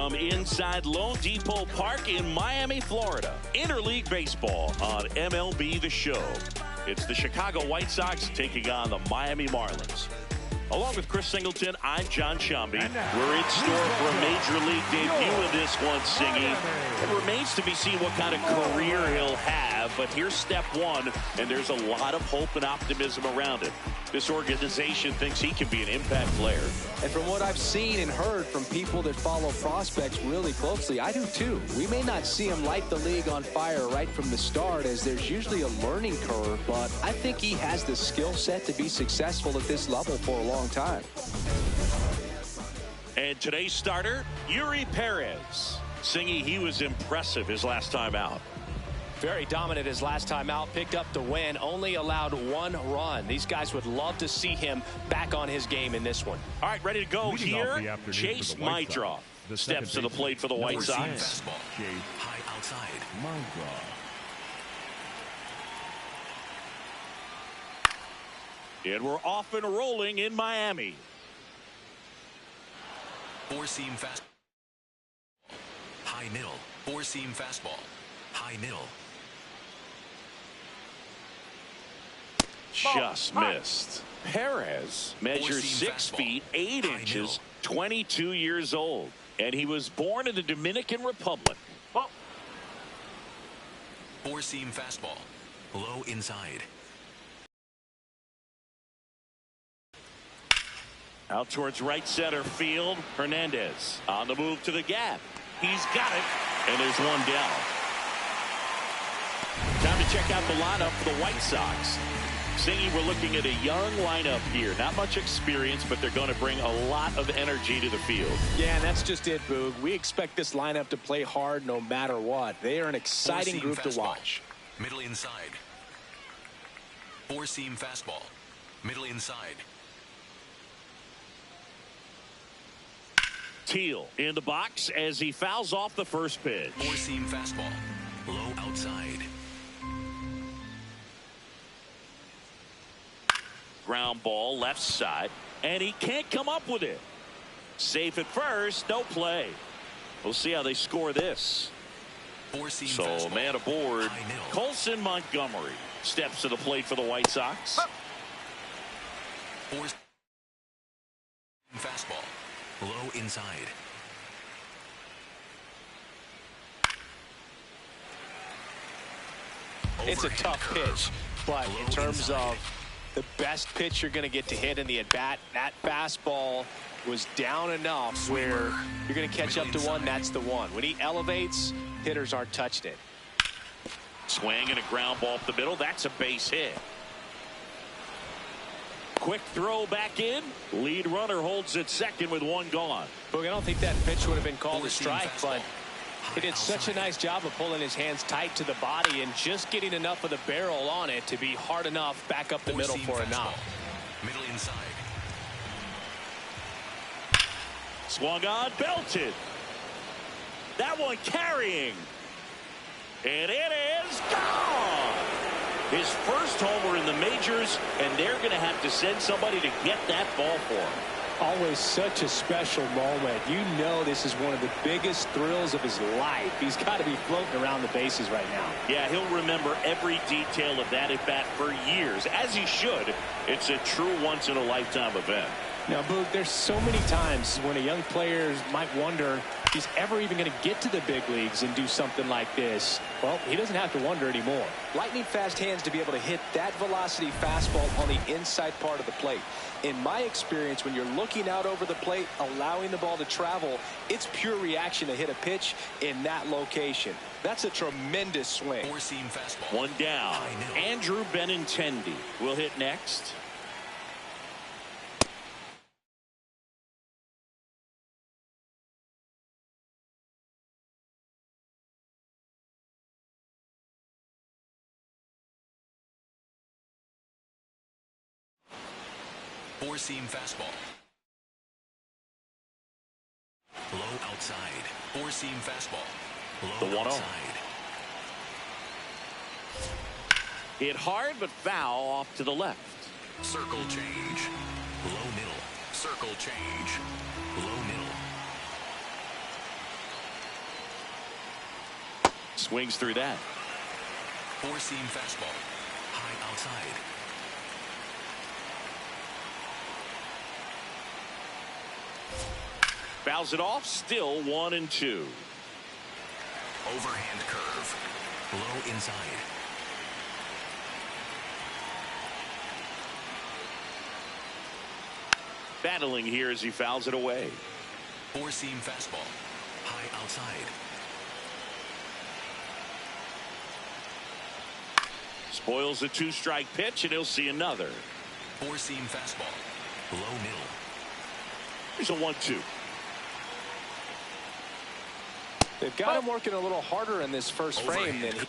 from inside Lone Depot Park in Miami, Florida. Interleague Baseball on MLB The Show. It's the Chicago White Sox taking on the Miami Marlins. Along with Chris Singleton, I'm John Shambi. We're in store for a major league debut of this one, Singy. It remains to be seen what kind of career he'll have, but here's step one, and there's a lot of hope and optimism around it. This organization thinks he can be an impact player. And from what I've seen and heard from people that follow prospects really closely, I do too. We may not see him light the league on fire right from the start, as there's usually a learning curve, but I think he has the skill set to be successful at this level for a long time. And today's starter, Yuri Perez. Singy, he was impressive his last time out. Very dominant his last time out, picked up the win, only allowed 1 run. These guys would love to see him back on his game in this one. All right, ready to go here. Chase Mydroff steps to the plate for the White Sox. High outside. And we're off and rolling in Miami. 4-seam fastball. High middle. 4-seam fastball. High middle. Just missed. Perez measures 6 feet 8 inches, 22 years old, and he was born in the Dominican Republic. 4-seam fastball. Low inside. Out towards right center field. Hernandez on the move to the gap. He's got it, and there's one down. Time to check out the lineup for the White Sox. Singy, we're looking at a young lineup here. Not much experience, but they're going to bring a lot of energy to the field. Yeah, and that's just it, Boog. We expect this lineup to play hard no matter what. They are an exciting group to watch. Middle inside. 4-seam fastball. Middle inside. Teal in the box as he fouls off the first pitch. 4-seam fastball. Low outside. Ground ball left side, and he can't come up with it. Safe at first, no play. We'll see how they score this. 4-seam so fastball. Man aboard. Colson Montgomery steps to the plate for the White Sox. 4-seam fastball. Low inside. It's a tough pitch, but in terms of the best pitch you're going to get to hit in the at-bat, that fastball was down enough where you're going to catch up to one. That's the one. When he elevates, hitters aren't touched it. Swing and a ground ball up the middle. That's a base hit. Quick throw back in. Lead runner holds at second with 1 gone. Boog, I don't think that pitch would have been called a strike, but he did such a nice job of pulling his hands tight to the body and just getting enough of the barrel on it to be hard enough back up the middle for a knock. Middle inside. Swung on, belted. That one carrying. And it is gone. His first homer in the majors, and they're going to have to send somebody to get that ball for him. Always such a special moment. You know this is one of the biggest thrills of his life. He's got to be floating around the bases right now. Yeah, he'll remember every detail of that at-bat for years, as he should. It's a true once-in-a-lifetime event. Now, Boog, there's so many times when a young player might wonder if he's ever even going to get to the big leagues and do something like this. Well, he doesn't have to wonder anymore. Lightning fast hands to be able to hit that velocity fastball on the inside part of the plate. In my experience, when you're looking out over the plate, allowing the ball to travel, it's pure reaction to hit a pitch in that location. That's a tremendous swing. 4-seam fastball. 1 down. Andrew Benintendi will hit next. Four-seam fastball. Low outside. 4-seam fastball. Low the 1-0. outside. Hit hard but foul off to the left. Circle change. Low middle. Circle change. Low middle. Swings through that. Four-seam fastball. High outside. Fouls it off. Still 1-2. Overhand curve. Low inside. Battling here as he fouls it away. Four-seam fastball. High outside. Spoils a 2-strike pitch, and he'll see another. Four-seam fastball. Low middle. Here's a 1-2. They've got him working a little harder in this first frame than he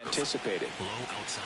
Anticipated. Low outside.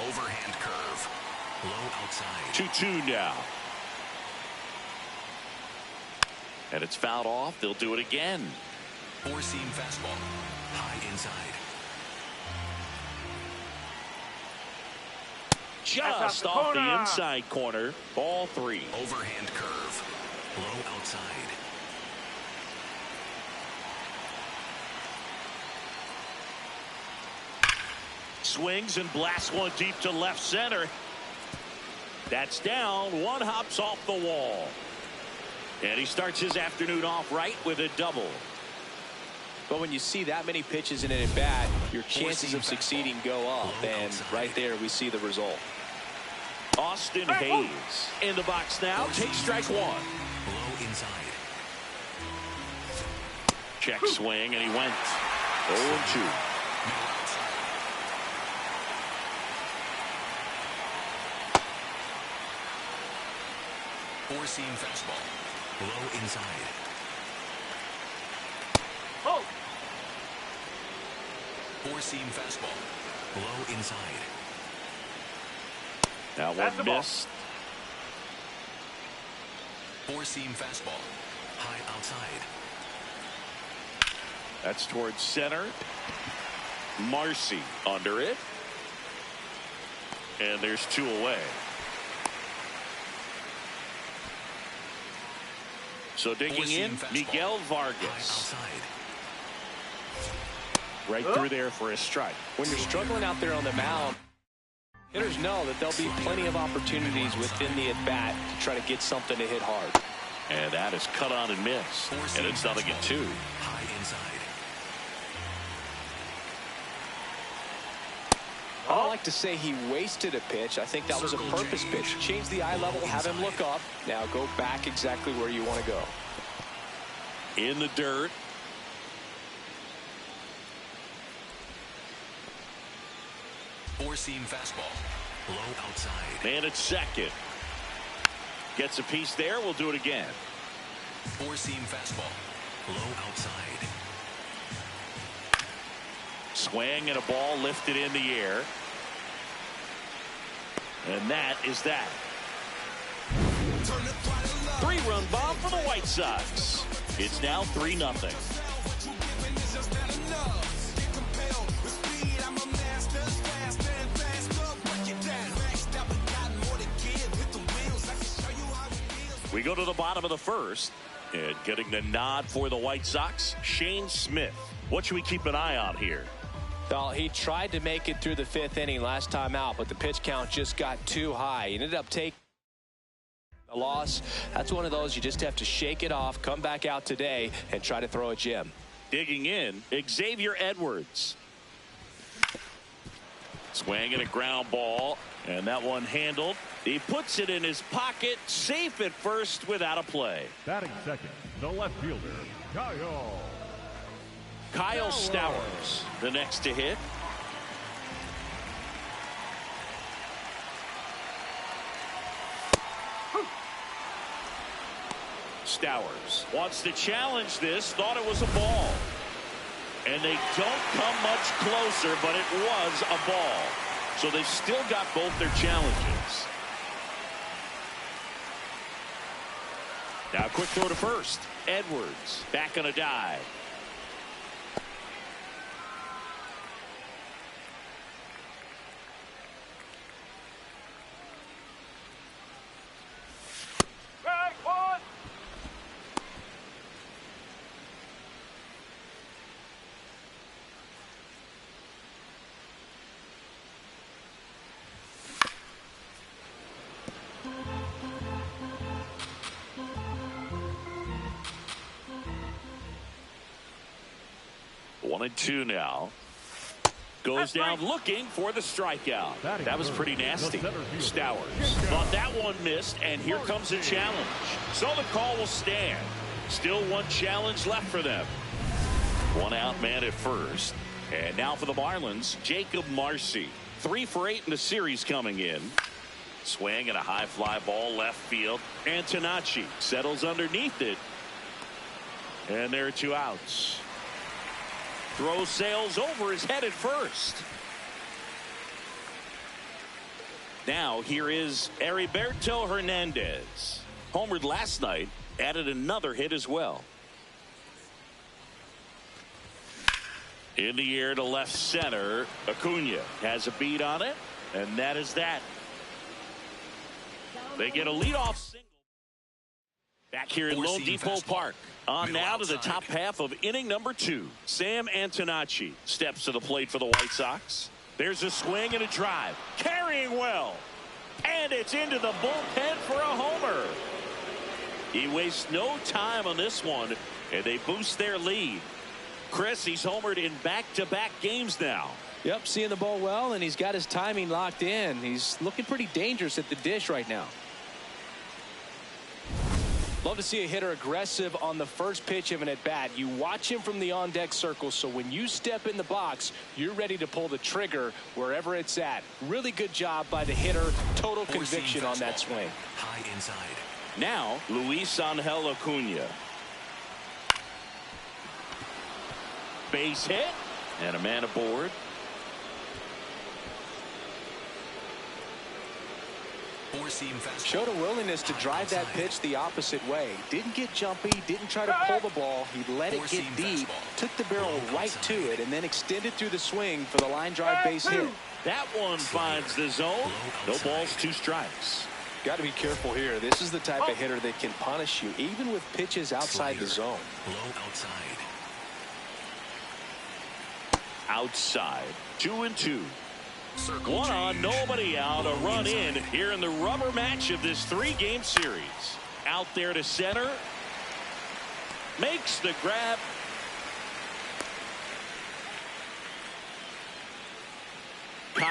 Overhand curve. Low outside. 2-2 now. And it's fouled off. They'll do it again. Four-seam fastball. High inside. Just off the inside corner. Ball 3. Overhand curve. Low outside. Swings and blasts one deep to left center. That's down. One hops off the wall. And he starts his afternoon off right with a double. But when you see that many pitches in an at-bat, your chances of succeeding go up. And right there, we see the result. Austin Hayes in the box now. Takes strike 1. Low inside. Check swing, and he went 0-2. Four-seam fastball. Low inside. Oh! Four-seam fastball. Low inside. Now one missed. Four-seam fastball. High outside. That's towards center. Marcy under it. And there's 2 away. So digging in, Miguel Vargas. Right through there for a strike. When you're struggling out there on the mound, hitters know that there'll be plenty of opportunities within the at-bat to try to get something to hit hard. And that is cut on and missed. And it's 0-2. High inside. don't like to say he wasted a pitch. I think that was a purpose pitch. Change the eye level, have him look up. Now go back exactly where you want to go. In the dirt. Four-seam fastball. Low outside. Man at second. Gets a piece there. We'll do it again. Four-seam fastball. Low outside. Swing and a ball lifted in the air. And that is that. 3-run bomb for the White Sox. It's now 3-0. We go to the bottom of the first, and getting the nod for the White Sox, Shane Smith. What should we keep an eye on here? Well, he tried to make it through the 5th inning last time out, but the pitch count just got too high. He ended up taking a loss. That's one of those you just have to shake it off, come back out today, and try to throw a gem. Digging in, Xavier Edwards. Swing and a ground ball, and that one handled. He puts it in his pocket, safe at first without a play. Batting second, the left fielder, Kyle Stowers, the next to hit. Stowers wants to challenge this, thought it was a ball. And they don't come much closer, but it was a ball. So they've still got both their challenges. Now a quick throw to first. Edwards back on a dive. One and two now. Goes down looking for the strikeout. That was pretty nasty. Stowers thought that one missed, and here comes a challenge. So the call will stand. Still one challenge left for them. One out man at first. And now for the Marlins, Jacob Marcy. 3 for 8 in the series coming in. Swing and a high fly ball left field. Antonacci settles underneath it. And there are 2 outs. Throw sails over his head at first. Now here is Heriberto Hernandez. Homered last night, added another hit as well. In the air to left center, Acuna has a beat on it, and that is that. They get a leadoff single. Back here in Lone Depot Park. On now to the top half of inning number 2. Sam Antonacci steps to the plate for the White Sox. There's a swing and a drive. Carrying well. And it's into the bullpen for a homer. He wastes no time on this one, and they boost their lead. Chris, he's homered in back-to-back games now. Yep, seeing the ball well, and he's got his timing locked in. He's looking pretty dangerous at the dish right now. Love to see a hitter aggressive on the first pitch of an at-bat. You watch him from the on-deck circle, so when you step in the box, you're ready to pull the trigger wherever it's at. Really good job by the hitter. Total conviction on that swing. High inside. Now, Luis Angel Acuna. Base hit, and a man aboard. Four-seam fastball. Showed a willingness to drive that pitch the opposite way. Didn't get jumpy, didn't try to pull the ball. He let it get deep, took the barrel right to it, and then extended through the swing for the line drive base hit. That one finds the zone. No balls, 2 strikes. Got to be careful here. This is the type of hitter that can punish you, even with pitches outside the zone. Low outside. Outside, 2-2. 1 on, nobody out, a run in here in the rubber match of this 3-game series. Out there to center. Makes the grab.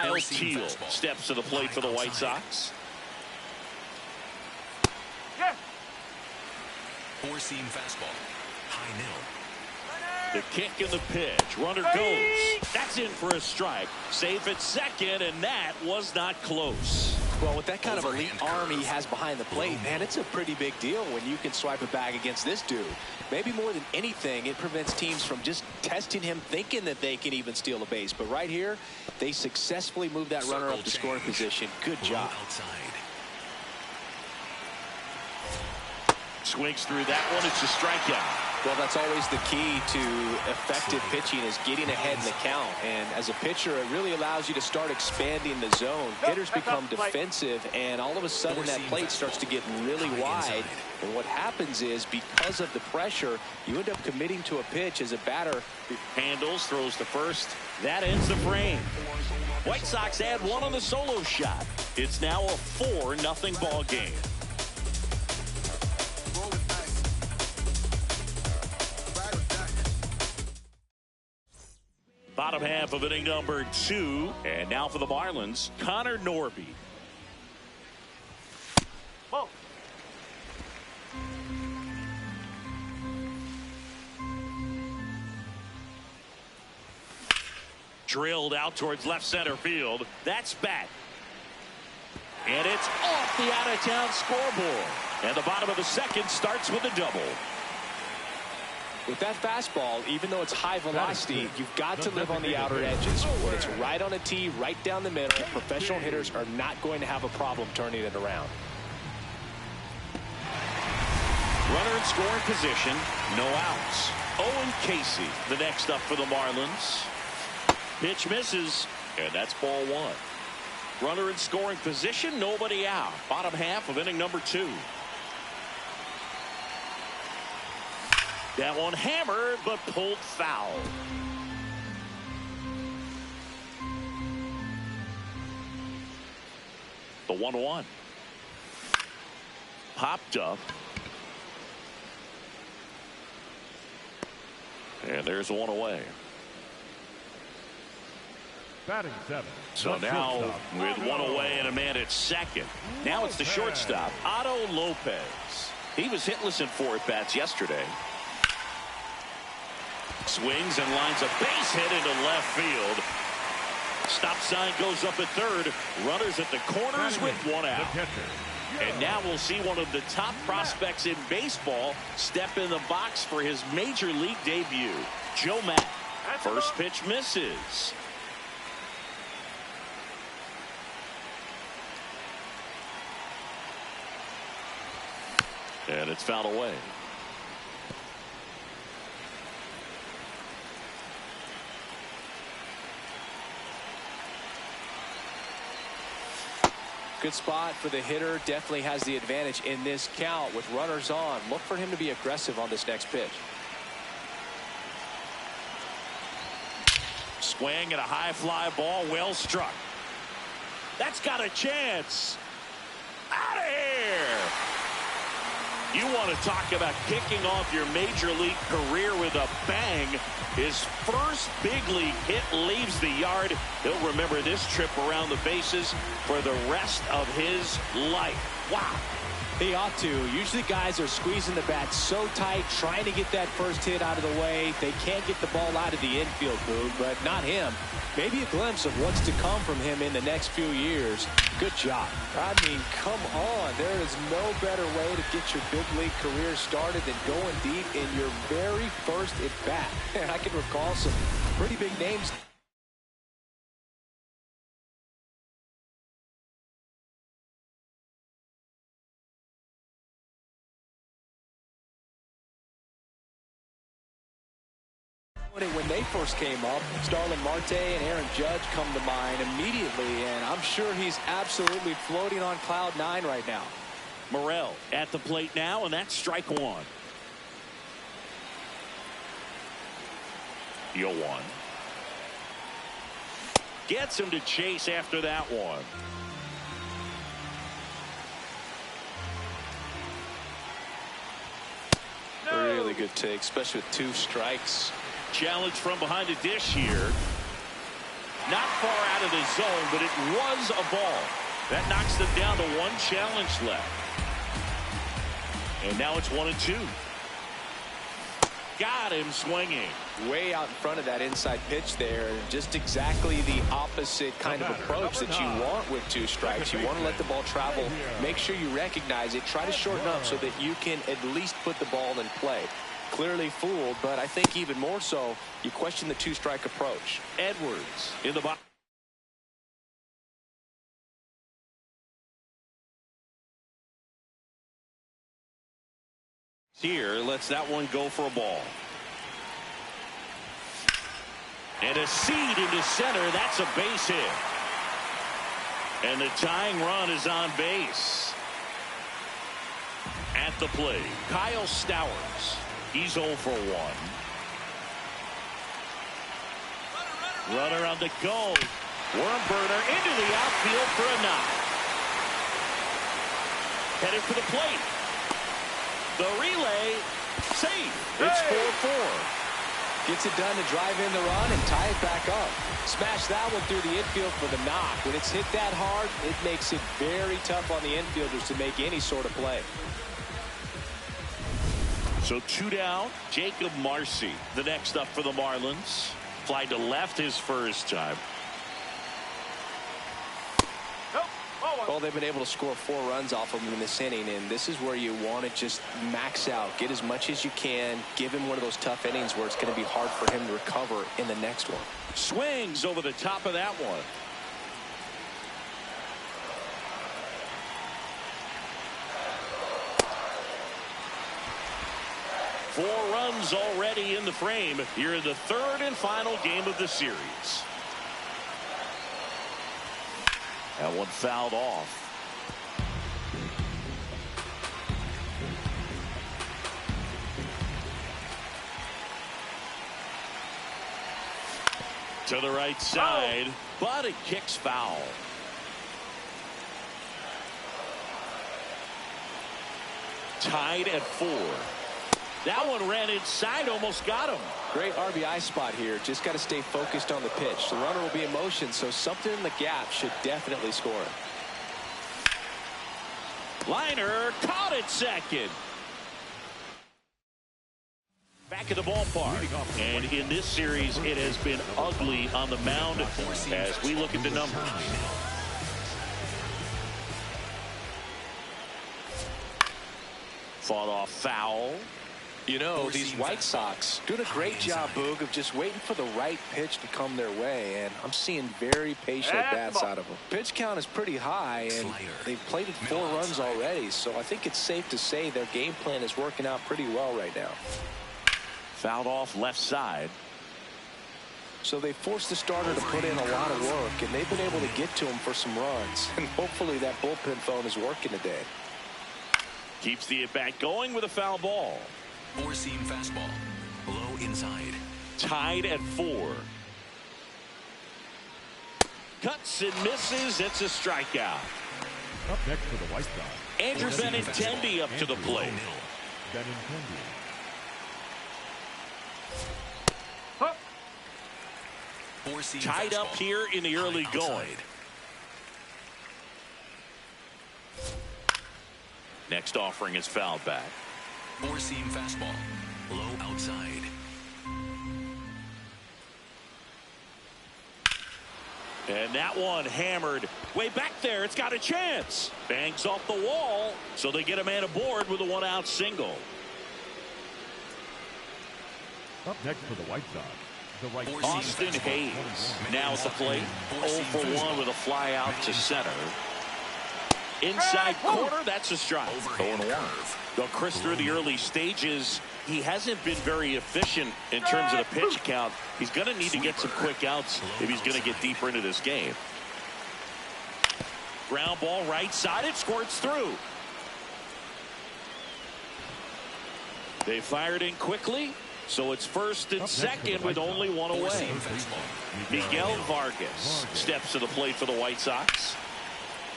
Kyle Teal steps to the plate for the White Sox. Four-seam fastball. High nil. The kick and the pitch. Runner goes. That's in for a strike. Safe at second, and that was not close. Well, with that kind of elite arm he has behind the plate, man, it's a pretty big deal when you can swipe it back against this dude. Maybe more than anything, it prevents teams from just testing him, thinking that they can even steal a base. But right here, they successfully moved that runner up to scoring position. Good job. Swings through that one. It's a strikeout. Well, that's always the key to effective pitching, is getting ahead in the count. And as a pitcher, it really allows you to start expanding the zone. Hitters become defensive, and all of a sudden that plate starts to get really wide. And what happens is, because of the pressure, you end up committing to a pitch as a batter. Handles, throws to first. That ends the frame. White Sox add one on the solo shot. It's now a 4-0 ball game. Bottom half of inning number 2. And now for the Marlins, Connor Norby. Whoa. Drilled out towards left center field. That's back. And it's off the out-of-town scoreboard. And the bottom of the second starts with a double. With that fastball, even though it's high velocity, you've got to live on the outer edges. When it's right on a tee, right down the middle, professional hitters are not going to have a problem turning it around. Runner in scoring position, no outs. Owen Casey, the next up for the Marlins. Pitch misses, and that's ball 1. Runner in scoring position, nobody out. Bottom half of inning number 2. That one hammered, but pulled foul. The 1-1. Popped up. And there's one away. Batting 7. So now with one away and a man at second. Now it's the shortstop, Otto Lopez. He was hitless in 4 at-bats yesterday. Swings and lines a base hit into left field. Stop sign goes up at third. Runners at the corners with one out. And now we'll see one of the top prospects in baseball step in the box for his major league debut. Joe Matt. First pitch misses. And it's fouled away. Good spot for the hitter. Definitely has the advantage in this count with runners on. Look for him to be aggressive on this next pitch. Swing and a high fly ball, well struck. That's got a chance. Out of here. You want to talk about kicking off your major league career with a bang. His first big league hit leaves the yard. He'll remember this trip around the bases for the rest of his life. Wow. He ought to. Usually guys are squeezing the bat so tight, trying to get that first hit out of the way. They can't get the ball out of the infield, Boog, but not him. Maybe a glimpse of what's to come from him in the next few years. Good job. I mean, come on. There is no better way to get your big league career started than going deep in your very first at-bat. And I can recall some pretty big names. When they first came up, Starlin Marte and Aaron Judge come to mind immediately, and I'm sure he's absolutely floating on cloud 9 right now. Morel at the plate now, and that's strike 1. 0-1. Gets him to chase after that one. Really good take, especially with 2 strikes. Challenge from behind the dish here. Not far out of the zone, but it was a ball. That knocks them down to one challenge left. And now it's 1-2. Got him swinging. Way out in front of that inside pitch there. Just exactly the opposite kind of approach that you want with two strikes. You want to let the ball travel. Make sure you recognize it. Try to shorten up so that you can at least put the ball in play. Clearly fooled, but I think even more so, you question the two-strike approach. Edwards in the box. Here lets that one go for a ball. And a seed into center. That's a base hit. And the tying run is on base. At the plate, Kyle Stowers. He's 0 for 1. Runner on the go. Worm burner into the outfield for a knock. Headed for the plate. The relay, safe. It's 4-4. Gets it done to drive in the run and tie it back up. Smash that one through the infield for the knock. When it's hit that hard, it makes it very tough on the infielders to make any sort of play. So 2 down. Jacob Marcy, the next up for the Marlins. Fly to left his first time. Well, they've been able to score 4 runs off of him in this inning, and this is where you want to just max out. Get as much as you can. Give him one of those tough innings where it's going to be hard for him to recover in the next one. Swings over the top of that one. Four runs already in the frame here in the third and final game of the series. That one fouled off. To the right side, but it kicks foul. Tied at 4. That one ran inside, almost got him. Great RBI spot here. Just got to stay focused on the pitch. The runner will be in motion, so something in the gap should definitely score him. Liner caught at second. Back at the ballpark. And in this series, it has been ugly on the mound as we look at the numbers. Fought off foul. You know, these White Sox doing a great job, Boog, of just waiting for the right pitch to come their way, and I'm seeing very patient bats out of them. Pitch count is pretty high, and they've played 4 runs already, so I think it's safe to say their game plan is working out pretty well right now. Fouled off left side. So they forced the starter to put in a lot of work, and they've been able to get to him for some runs, and hopefully that bullpen phone is working today. Keeps the at-bat going with a foul ball. 4-seam fastball. Low inside. Tied at 4. Cuts and misses. It's a strikeout. Up next for the White Sox, Andrew Benintendi up to the plate. Benintendi. Tied up here in the early going. Next offering is fouled back. 4-seam fastball. Low outside. And that one hammered way back there. It's got a chance. Bangs off the wall. So they get a man aboard with a 1-out single. Up next for the White Sox, the right Austin Hayes now at the plate. 0 for 1 with a fly out to center. Inside corner, that's a strike. 0-1. Well, Chris, through the early stages, he hasn't been very efficient in terms of the pitch count. He's going to need to get some quick outs if he's going to get deeper into this game. Ground ball right side, it squirts through. They fired in quickly, so it's first and second with only one away. Miguel Vargas steps to the plate for the White Sox.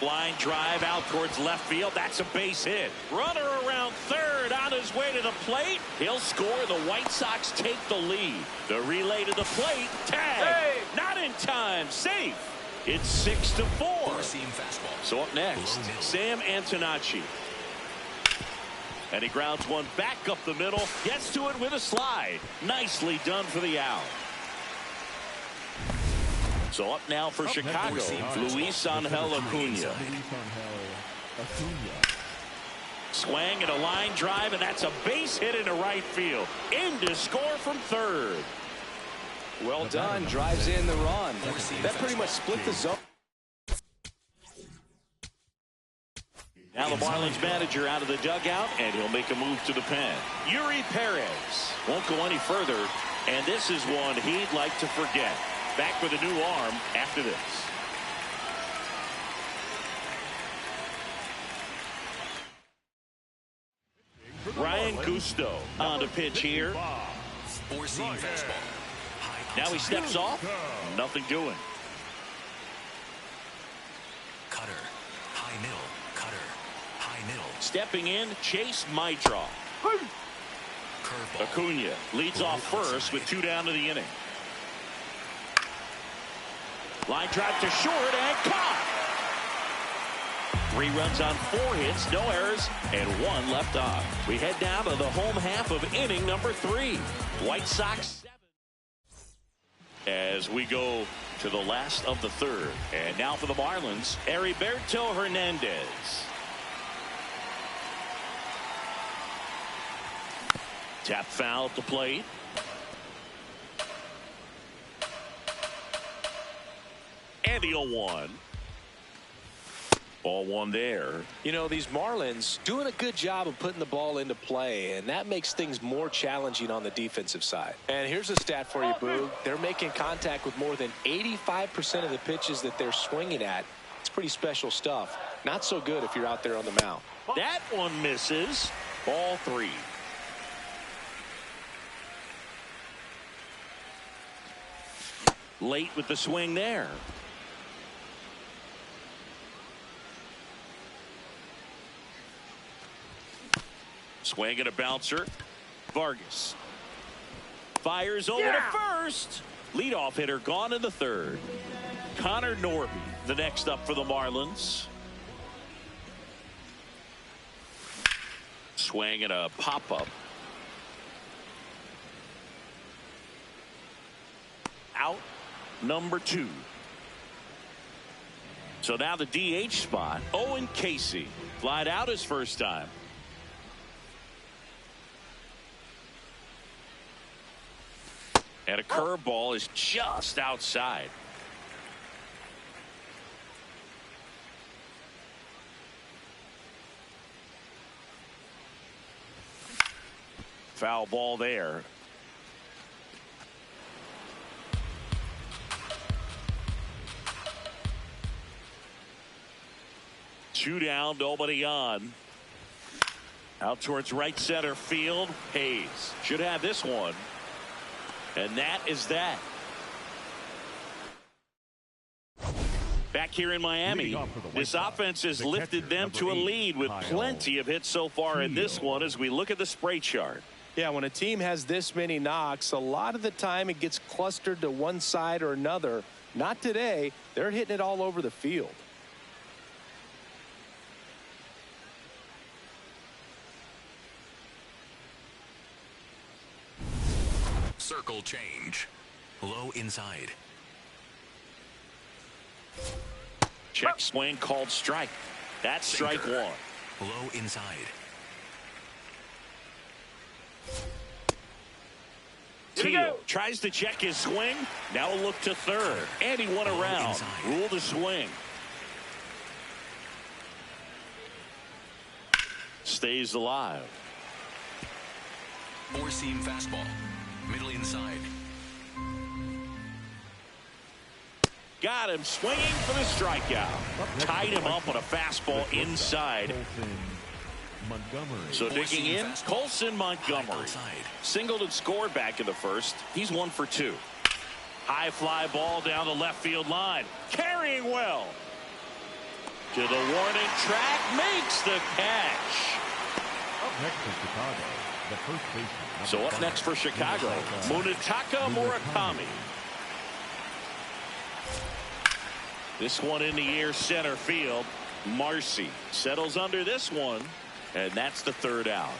Line drive out towards left field. That's a base hit. Runner around third on his way to the plate. He'll score. The White Sox take the lead. The relay to the plate. Tag. Hey. Not in time. Safe. It's 6-4. Four-seam fastball. So up next, Sam Antonacci. And he grounds one back up the middle. Gets to it with a slide. Nicely done for the out. So up now for Chicago, Luis Angel Acuna. Swing and a line drive, and that's a base hit into right field. In to score from third. Well done. Drives in the run. That pretty much split the zone. Now the Marlins manager out of the dugout, and he'll make a move to the pen. Yuri Perez won't go any further, and this is one he'd like to forget. Back with a new arm after this. Ryan Gusto on to pitch here. Four-seam fastball. Now he steps off. Nothing doing. Cutter. High middle. Cutter. High middle. Stepping in, Chase Mitra. Curveball. Acuna leads off first with 2 down to the inning. Line drive to short and caught. 3 runs on 4 hits, no errors, and 1 left on. We head down to the home half of inning number 3. White Sox 7. As we go to the last of the third. And now for the Marlins, Heriberto Hernandez. Tap foul at the plate. And the 0-1. Ball 1 there. You know, these Marlins doing a good job of putting the ball into play, and that makes things more challenging on the defensive side. And here's a stat for you, Boog. They're making contact with more than 85% of the pitches that they're swinging at. It's pretty special stuff. Not so good if you're out there on the mound. That one misses. Ball 3. Late with the swing there. Swing and a bouncer. Vargas fires over to first. Leadoff hitter gone in the third. Connor Norby, the next up for the Marlins. Swing and a pop-up. Out number 2. So now the DH spot. Owen Casey flied out his first time. And a curveball is just outside. Foul ball there. Two down, nobody on. Out towards right center field. Hayes should have this one. And that is that. Back here in Miami, this offense has lifted them to a lead with plenty of hits so far in this one as we look at the spray chart. Yeah, when a team has this many knocks, a lot of the time it gets clustered to one side or another. Not today. They're hitting it all over the field. Circle change. Low inside. Check swing called strike. That's strike 1. Low inside. Teal tries to check his swing. Now a look to third. And he went around. Rule the swing. Stays alive. Four-seam fastball. Middle inside. Got him swinging for the strikeout. Tied him up on a fastball inside. So digging in, Colson Montgomery. Singled and scored back in the first. He's 1 for 2. High fly ball down the left field line. Carrying well. To the warning track, makes the catch. Up next for Chicago, the first baseman. So up next for Chicago, Munetaka Murakami. This one in the air, center field. Marcy settles under this one, and that's the third out.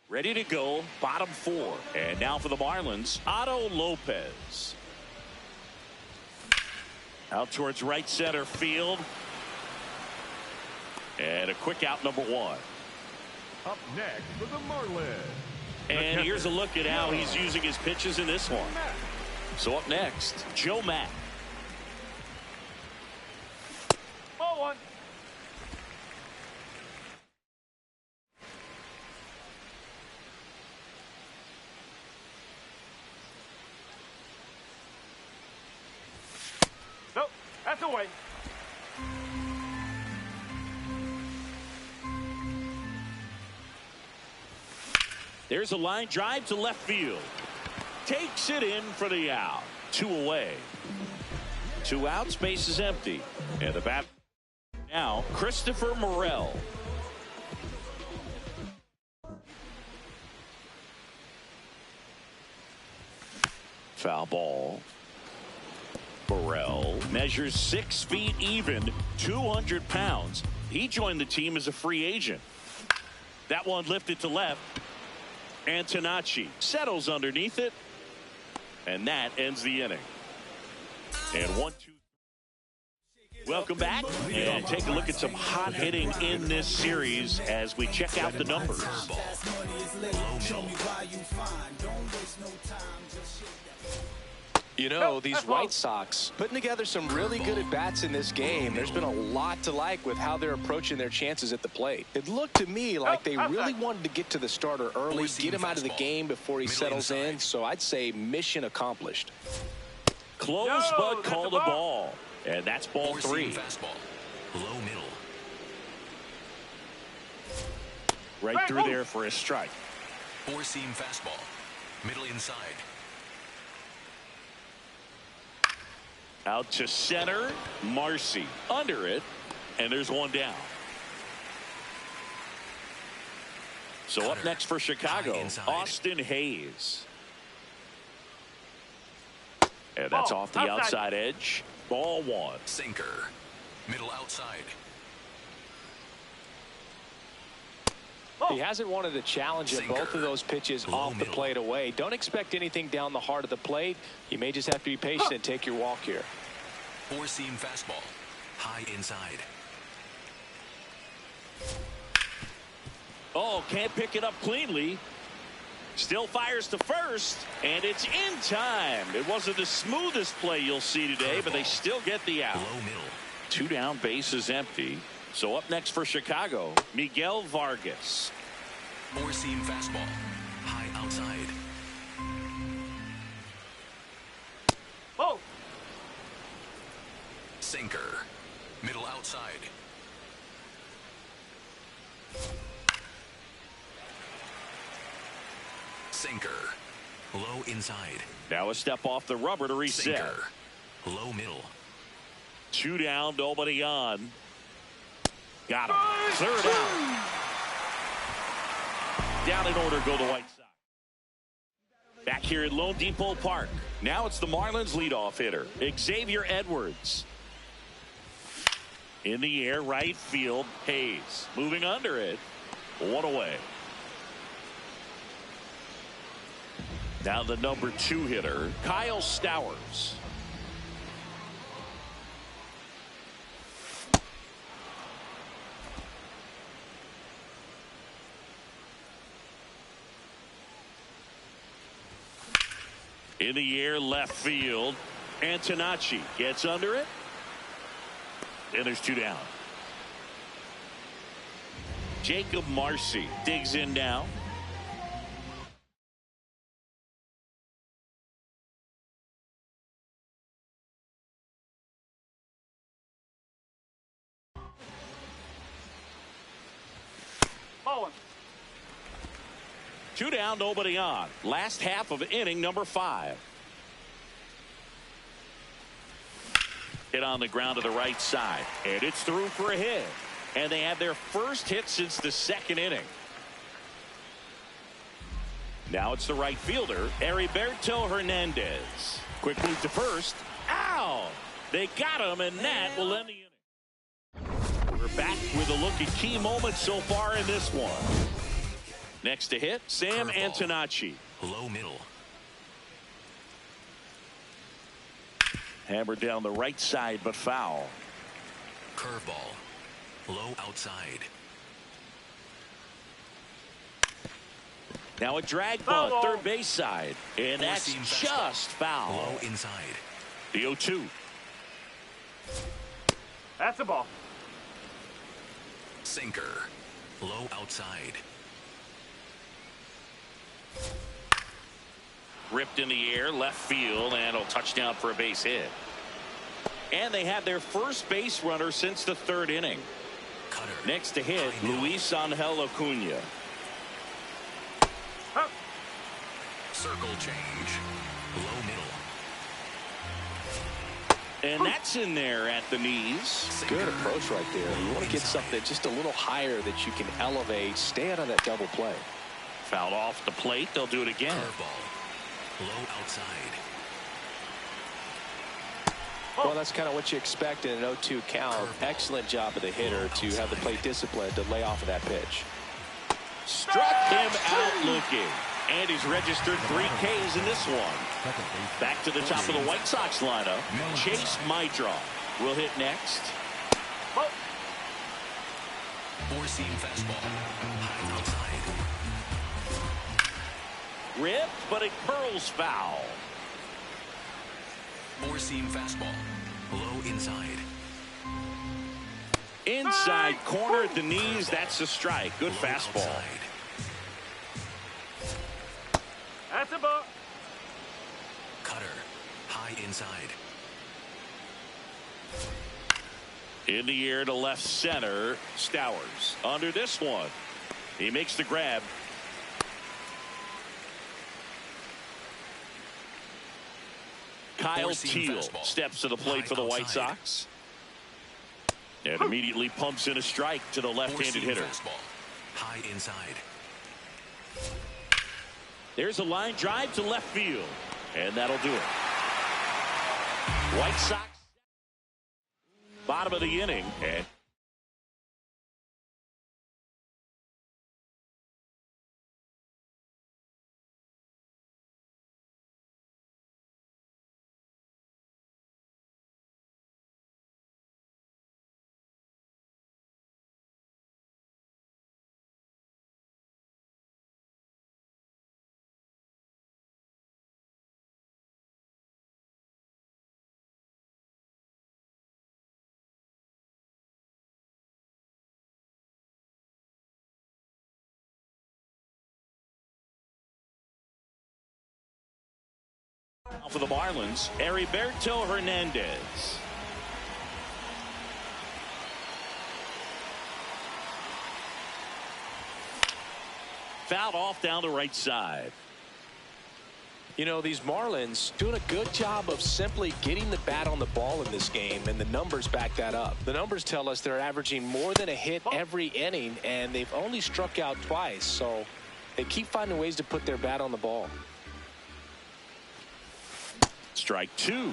Ready to go, bottom four. And now for the Marlins, Otto Lopez. Out towards right center field. And a quick out, number one. Up next for the Marlins. And here's a look at how he's using his pitches in this one. So up next, Joe Mack. Ball one. Nope, that's away. There's a line drive to left field. Takes it in for the out. 2 away. 2 outs, base is empty. And the bat now, Christopher Morel. Foul ball. Morel measures 6 feet even, 200 pounds. He joined the team as a free agent. That one lifted to left. Antonacci settles underneath it. And that ends the inning. And 1-2. Welcome back and take a look at some hot hitting in this series as we check out the numbers. You know, these White Sox putting together some really good at-bats in this game. There's been a lot to like with how they're approaching their chances at the plate. It looked to me like they really wanted to get to the starter early, get him out of the game before he settles in. So I'd say mission accomplished. Close, but called a ball. And that's ball 3. Fastball. Low middle. Right through there for a strike. 4-seam fastball. Middle inside. Out to center, Marcy under it, and there's one down. So up next for Chicago, Austin Hayes. And that's off the outside edge. Ball 1. Sinker. Middle outside. He hasn't wanted to challenge at both of those pitches off the plate away. Don't expect anything down the heart of the plate. You may just have to be patient and take your walk here. 4-seam fastball. High inside. Oh, can't pick it up cleanly. Still fires to first, and it's in time. It wasn't the smoothest play you'll see today, but they still get the out. Low middle. 2 down, base is empty. So up next for Chicago, Miguel Vargas. 4-seam fastball. High outside. Oh. Sinker. Middle outside. Sinker. Low inside. Now a step off the rubber to reset. Sinker. Low middle. 2 down, nobody on. Got him. 3rd out. Down in order go the White Sox. Back here at Lone Depot Park. Now it's the Marlins leadoff hitter, Xavier Edwards. In the air, right field, Hayes. Moving under it. 1 away. Now the number 2 hitter, Kyle Stowers. In the air, left field. Antonacci gets under it. And there's 2 down. Jacob Marcy digs in now. Ball 1. 2 down, nobody on. Last half of inning number 5. Hit on the ground to the right side. And it's through for a hit. And they had their first hit since the second inning. Now it's the right fielder, Heriberto Hernandez. Quick move to first. Ow! They got him, and that will end the inning. We're back with a look at key moments so far in this one. Next to hit, Sam Antonacci. Low middle. Hammered down the right side, but foul. Curveball. Low outside. Now a drag ball, third base side. And that's just foul. Low inside. The 0-2. That's a ball. Sinker. Low outside. Ripped in the air, left field, and a touchdown for a base hit. And they had their first base runner since the third inning. Cutter. Next to hit, Luis Angel Acuna. Circle change. Low middle. And that's in there at the knees. Good approach right there. You want to get something just a little higher that you can elevate. Stay out of that double play. Fouled off the plate. They'll do it again. Curveball. Low outside. Well, that's kind of what you expect in an 0-2 count. Excellent job of the hitter to have the plate discipline to lay off of that pitch. Struck him out looking. And he's registered 3 Ks in this one. Back to the top of the White Sox lineup. Chase Maidra will hit next. Four-seam fastball. High outside. Ripped, but it curls foul. Four-seam fastball. Low inside. Inside corner at the knees. That's a strike. Good fastball. Outside. That's a ball. Cutter. High inside. In the air to left center. Stowers under this one. He makes the grab. Kyle Teal steps to the plate for the White Sox. And immediately pumps in a strike to the left-handed hitter. Fastball. High inside. There's a line drive to left field. And that'll do it. White Sox. Bottom of the inning. And for the Marlins, Heriberto Hernandez. Fouled off down the right side. You know, these Marlins doing a good job of simply getting the bat on the ball in this game, and the numbers back that up. The numbers tell us they're averaging more than a hit every inning, and they've only struck out twice, so they keep finding ways to put their bat on the ball. Strike 2.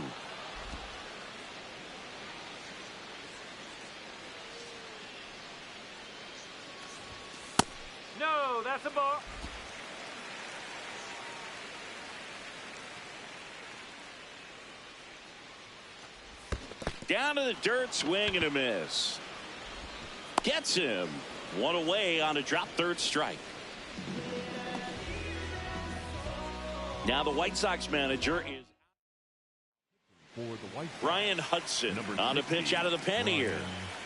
No, that's a ball. Down to the dirt, swing and a miss. Gets him. One away on a drop third strike. Now the White Sox manager is Ryan Hudson on a pitch out of the pen here.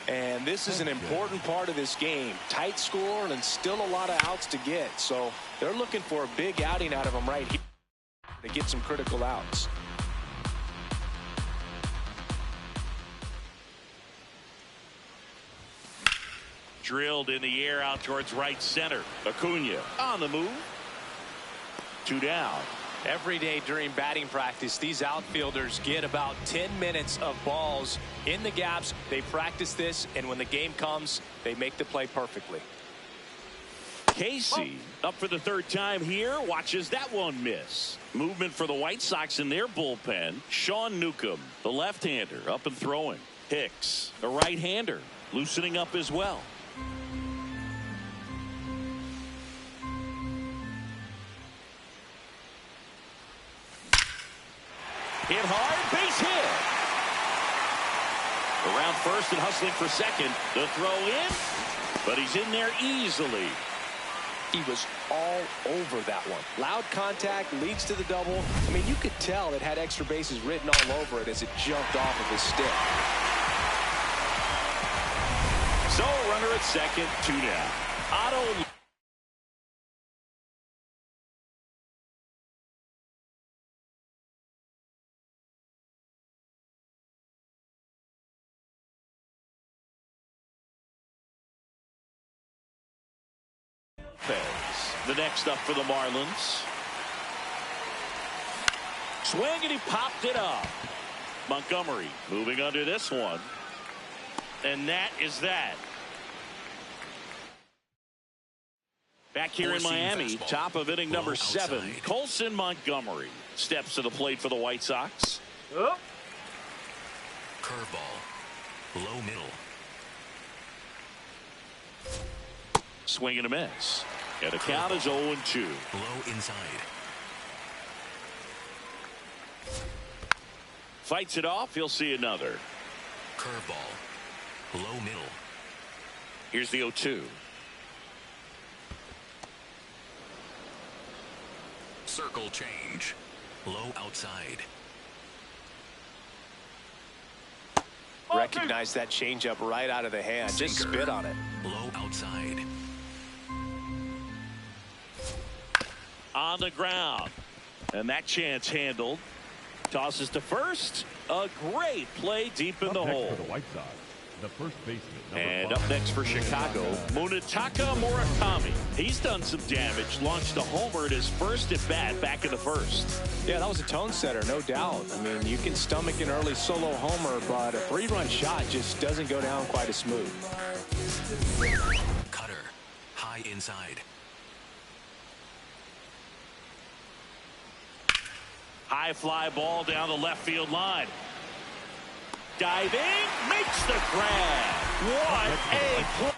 And this is an important part of this game. Tight score and still a lot of outs to get. So they're looking for a big outing out of him right here to get some critical outs. Drilled in the air out towards right center. Acuna on the move. 2 down. Every day during batting practice, these outfielders get about 10 minutes of balls in the gaps. They practice this, and when the game comes, they make the play perfectly. Casey up for the third time here, watches that one miss. Movement for the White Sox in their bullpen. Sean Newcomb, the left-hander, up and throwing. Hicks, the right-hander, loosening up as well. Hit hard, base hit. Around first and hustling for second. The throw in, but he's in there easily. He was all over that one. Loud contact, leads to the double. I mean, you could tell it had extra bases written all over it as it jumped off of his stick. So a runner at second, 2 down. Otto. The next up for the Marlins. Swing, and he popped it up. Montgomery moving under this one. And that is that. Back here in Miami, top of inning number 7. Colson Montgomery steps to the plate for the White Sox. Curveball. Low middle. Swing and a miss. And the count is 0-2. Low inside. Fights it off. He'll see another. Curveball. Low middle. Here's the 0-2. Circle change. Low outside. Recognize that changeup right out of the hand. Just spit on it. Low outside. On the ground. And that chance handled. Tosses to first. A great play deep in the hole. For the White Sox, the first baseman. And up next for Chicago, Munetaka Murakami. He's done some damage. Launched a homer at his first at bat back in the first. Yeah, that was a tone setter, no doubt. I mean, you can stomach an early solo homer, but a 3-run shot just doesn't go down quite as smooth. Cutter. High inside. High fly ball down the left field line. Diving, makes the grab. What a play.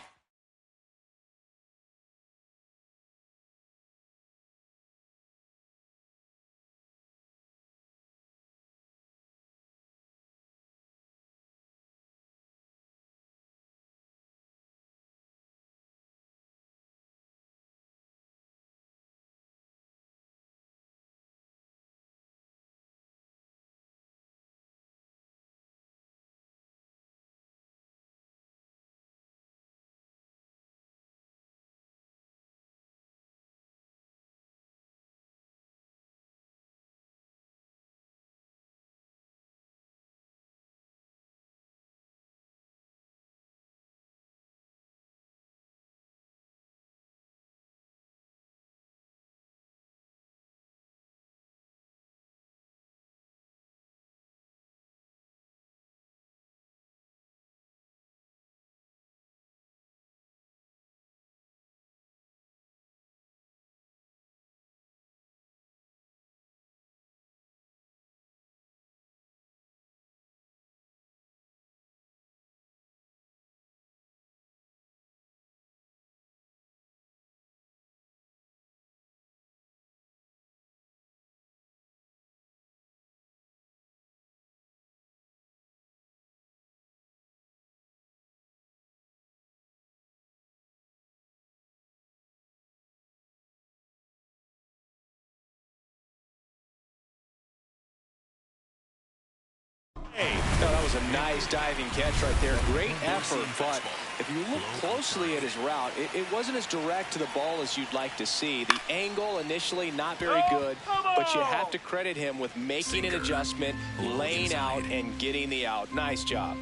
No, that was a nice diving catch right there. Great effort, but if you look closely at his route, it wasn't as direct to the ball as you'd like to see. The angle initially not very good, but you have to credit him with making an adjustment, laying out, and getting the out. Nice job.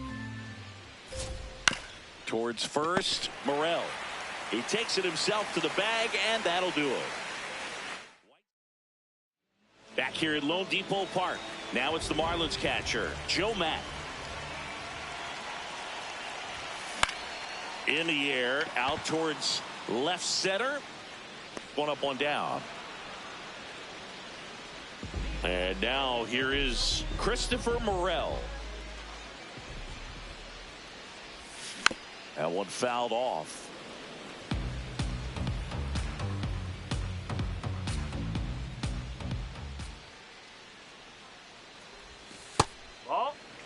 Towards first, Morel. He takes it himself to the bag, and that'll do it. here at Lone Depot Park. Now it's the Marlins catcher, Joe Matt. In the air, out towards left center. One up, one down. And now here is Christopher Morel. That one fouled off.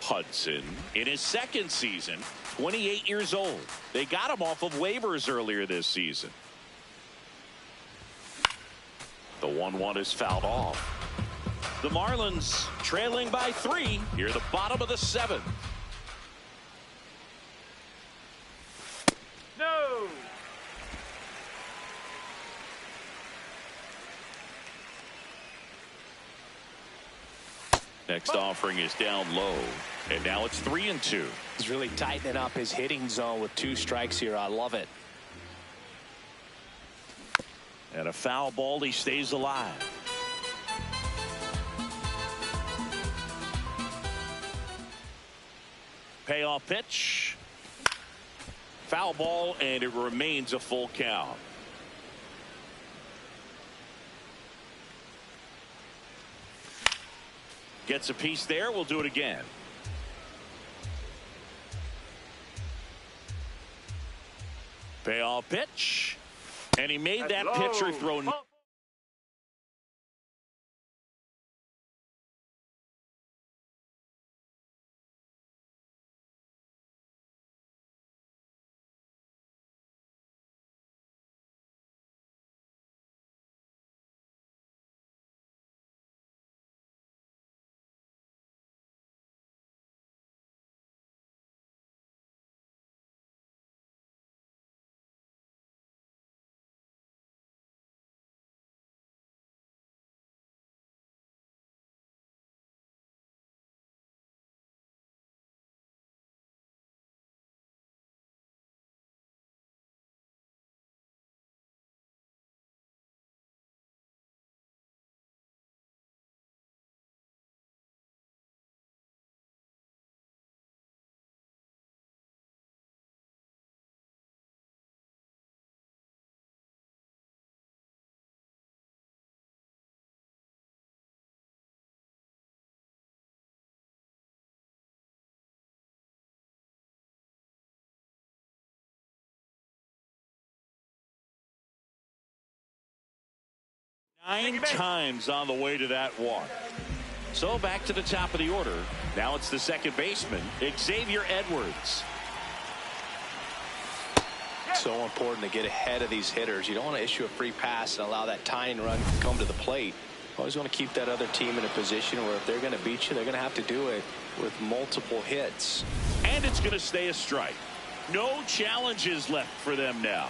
Hudson in his second season, 28 years old. They got him off of waivers earlier this season. The 1-1 is fouled off. The Marlins trailing by 3 here at the bottom of the 7th. No. Next offering is down low, and now it's 3-2. He's really tightening up his hitting zone with 2 strikes here. I love it. And a foul ball, he stays alive. Payoff pitch. Foul ball, and it remains a full count. Gets a piece there. We'll do it again. Payoff pitch. And he made that pitcher throw. Nine times on the way to that walk. So back to the top of the order. Now it's the second baseman, Xavier Edwards. So important to get ahead of these hitters. You don't want to issue a free pass and allow that tying run to come to the plate. Always want to keep that other team in a position where if they're going to beat you, they're going to have to do it with multiple hits. And it's going to stay a strike. No challenges left for them now.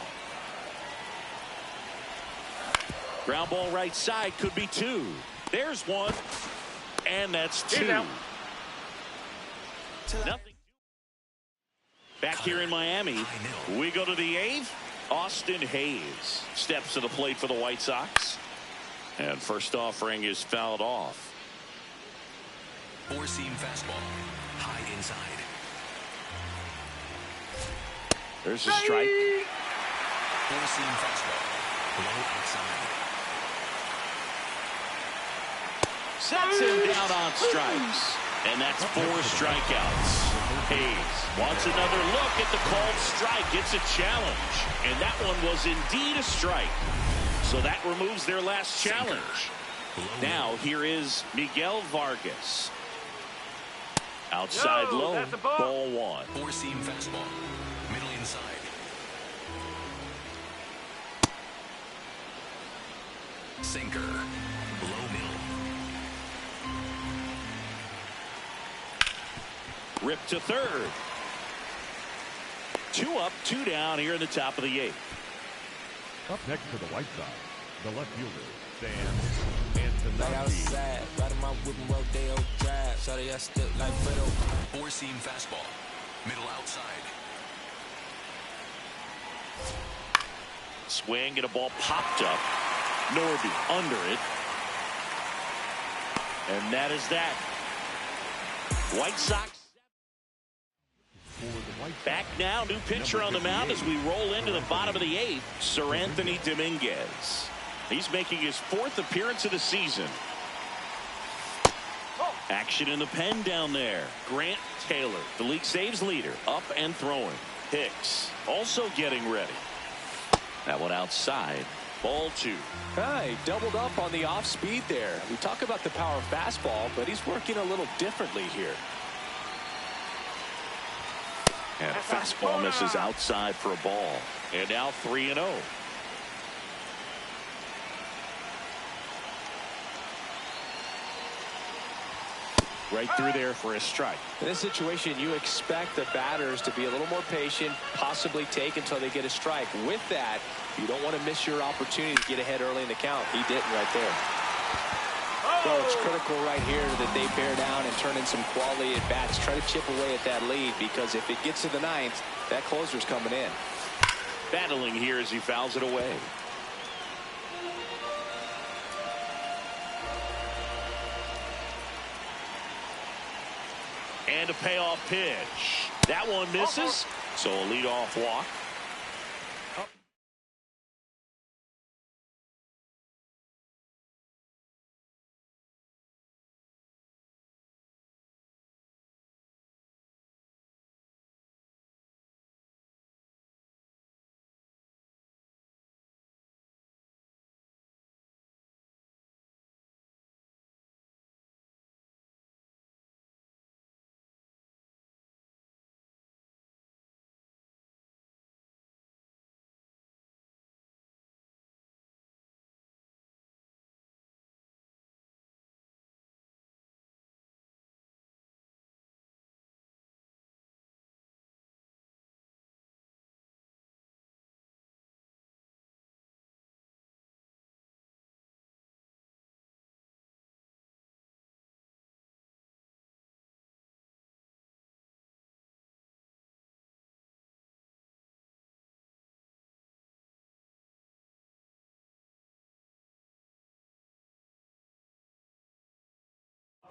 Ground ball right side, could be 2. There's 1. And that's 2. Nothing. Back here in Miami, we go to the 8th. Austin Hayes steps to the plate for the White Sox. And first offering is fouled off. 4-seam fastball. High inside. There's a strike. 4-seam fastball. Low outside. Sets him down on strikes. And that's 4 strikeouts. Hayes wants another look at the called strike. It's a challenge. And that one was indeed a strike. So that removes their last challenge. Now here is Miguel Vargas. Outside low, ball 1. 4-seam fastball. Middle inside. Sinker. Low middle. Rip to third. 2 up, 2 down here in the top of the 8th. Up next for the White Sox, the left fielder, Sam Antonucci. 4-seam fastball. Middle outside. Swing and a ball popped up. Norby under it. And that is that. White Sox back now. New pitcher on the mound as we roll into the bottom of the 8th. Sir Anthony Dominguez. He's making his 4th appearance of the season. Action in the pen down there. Grant Taylor, the league saves leader, up and throwing. Hicks also getting ready. That one outside. Ball 2. He doubled up on the off speed there. We talk about the power fastball, but he's working a little differently here. And a fastball misses outside for a ball. And now 3-0. Right through there for a strike. In this situation, you expect the batters to be a little more patient, possibly take until they get a strike. With that, you don't want to miss your opportunity to get ahead early in the count. He didn't right there. So it's critical right here that they bear down and turn in some quality at bats. Try to chip away at that lead, because if it gets to the 9th, that closer's coming in. Battling here as he fouls it away. And a payoff pitch. That one misses. So a leadoff walk.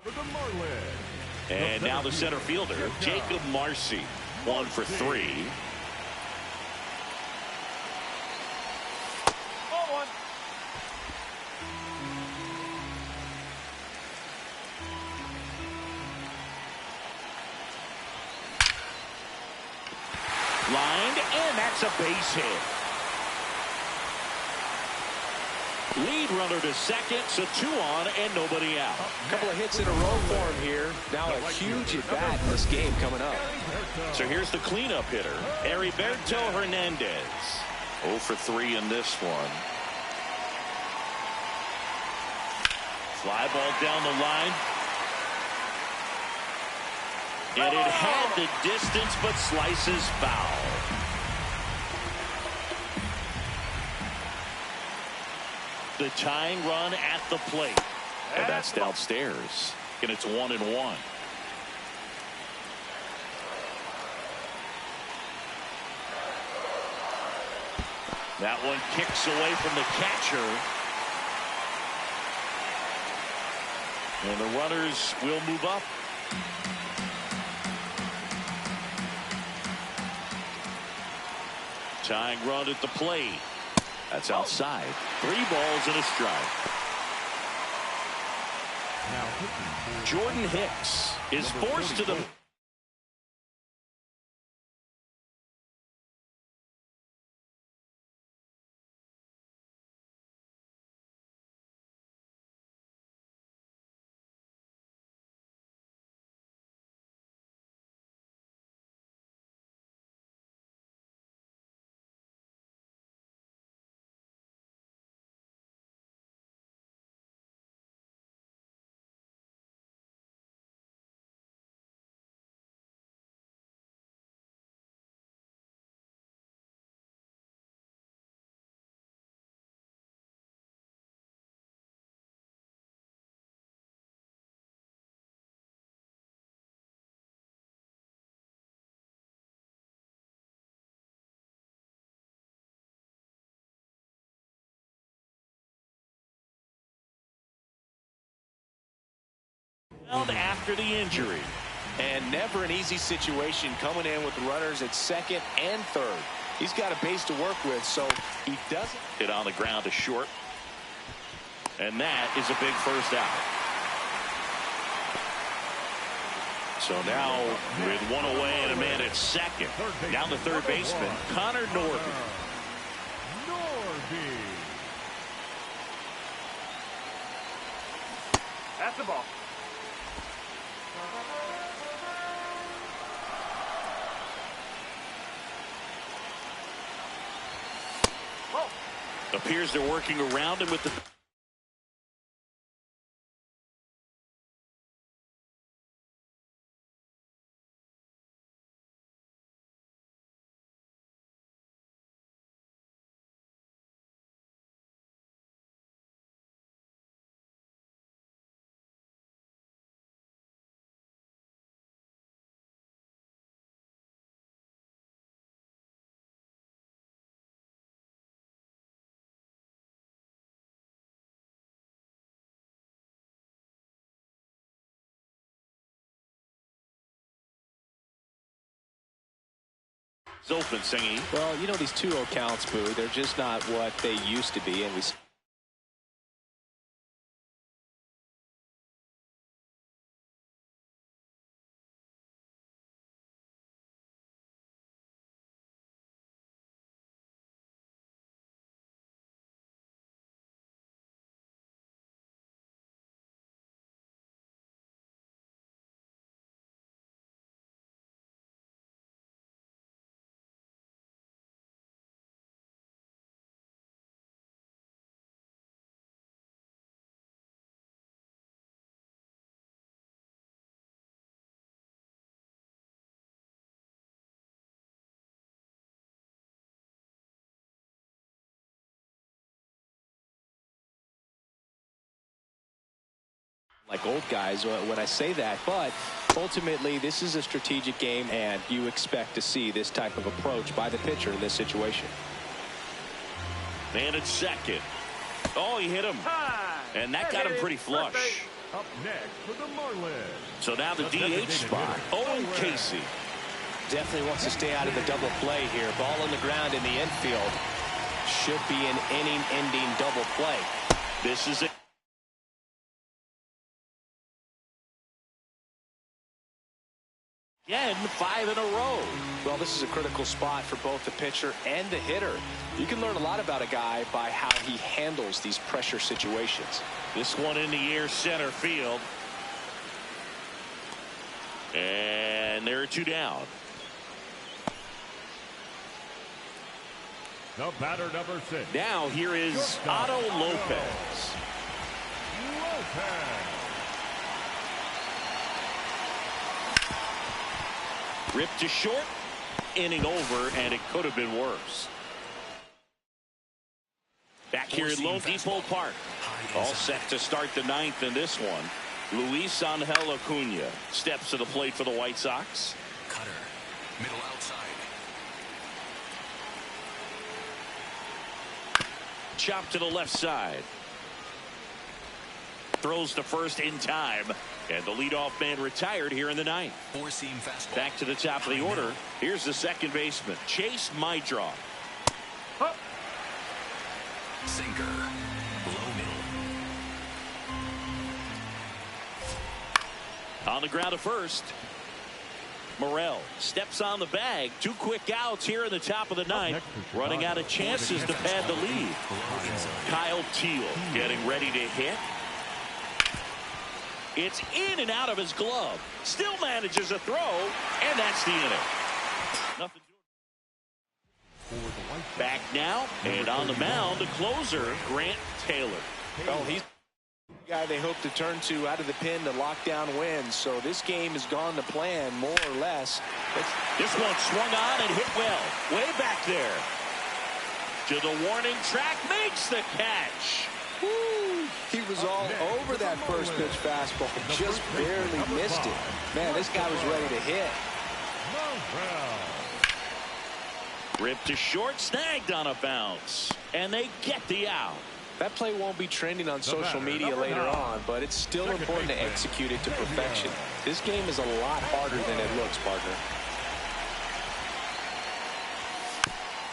For the Marlins. And now the center fielder, Jacob Marcy. 1 for 3. Lined, and that's a base hit. Lead runner to second, so 2 on and nobody out. A couple of hits in a row for him here. Now a huge at bat in this game coming up. So here's the cleanup hitter, Heriberto Hernandez. 0 for 3 in this one. Fly ball down the line. And it had the distance, but slices foul. The tying run at the plate. And that's downstairs. And it's 1-1. That one kicks away from the catcher. And the runners will move up. Tying run at the plate. That's outside. 3 balls and a strike. Jordan Hicks is forced to the After the injury. And never an easy situation coming in with runners at second and third. He's got a base to work with, so he doesn't. Hit on the ground to short. And that is a big first out. So now with one away and a man at second. Down the third baseman, Connor Norby. That's the ball. Appears they're working around him with the. Open singing. Well, you know, these 2-0 counts, Boo, they're just not what they used to be, and we. Like old guys when I say that, but ultimately this is a strategic game and you expect to see this type of approach by the pitcher in this situation. Man at second. Oh, he hit him. And that got him pretty flush. Up next for the Marlins. So now the DH spot. Owen Casey. Definitely wants to stay out of the double play here. Ball on the ground in the infield. Should be an inning-ending double play. This is it. Again, 5 in a row. Well, this is a critical spot for both the pitcher and the hitter. You can learn a lot about a guy by how he handles these pressure situations. This one in the air, center field. And there are 2 down. The batter, number 6. Now here is Otto Lopez. Ripped to short, inning over, and it could have been worse. Back here at Lone Depot Park. All set to start the 9th in this one. Luis Angel Acuna steps to the plate for the White Sox. Cutter, middle outside. Chop to the left side. Throws to first in time. And the leadoff man retired here in the 9th. Four-seam fastball. Back to the top of the order. Here's the second baseman, Chase Maidra. Sinker. Low middle. On the ground to first. Morel steps on the bag. 2 quick outs here in the top of the 9th. Running out of chances to pad the lead. Kyle Teel getting ready to hit. It's in and out of his glove. Still manages a throw, and that's the inning. Nothing. Back now, and on the mound, the closer, Grant Taylor. Well, he's the guy they hope to turn to out of the pen to lock down wins. So this game has gone to plan, more or less. This one swung on and hit well. Way back there. To the warning track, makes the catch. Woo! He was all over that first pitch fastball. Just barely missed it. Man, this guy was ready to hit. Ripped to short, snagged on a bounce. And they get the out. That play won't be trending on social media later on, but it's still important to execute it to perfection. This game is a lot harder than it looks, partner.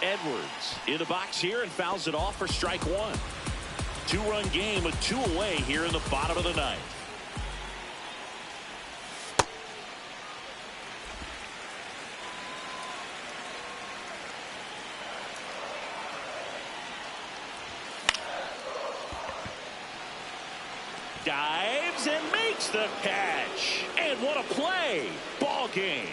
Edwards in the box here and fouls it off for strike one. 2-run game with 2 away here in the bottom of the ninth. Dives and makes the catch. And what a play. Ball game.